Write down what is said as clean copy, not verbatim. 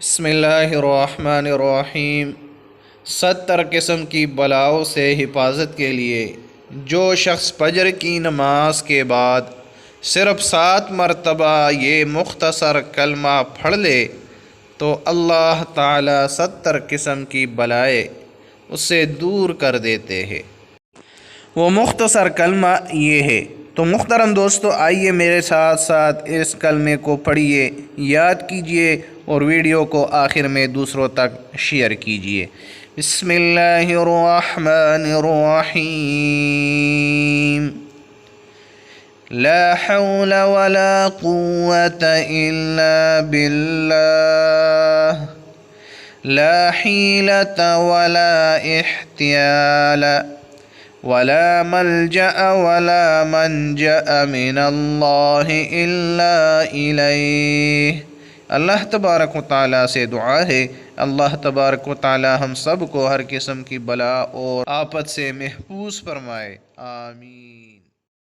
بسم اللہ الرحمن الرحیم۔ 70 قسم کی بلاؤں سے حفاظت کے لیے جو شخص فجر کی نماز کے بعد صرف 7 مرتبہ یہ مختصر کلمہ پڑھ لے تو اللہ تعالیٰ 70 قسم کی بلائیں اس سے دور کر دیتے ہیں۔ وہ مختصر کلمہ یہ ہے، تو محترم دوستو آئیے میرے ساتھ ساتھ اس کلمے کو پڑھیے، یاد کیجئے اور ویڈیو کو آخر میں دوسروں تک شیئر کیجئے۔ بسم اللہ الرحمن الرحیم۔ لا حول ولا قوة الا باللہ، لا حیلة ولا احتیال ولا ملجأ ولا منجأ من اللہ الا الیہ۔ اللہ تبارک و تعالیٰ سے دعا ہے، اللہ تبارک و تعالیٰ ہم سب کو ہر قسم کی بلا اور آفت سے محفوظ فرمائے، آمین۔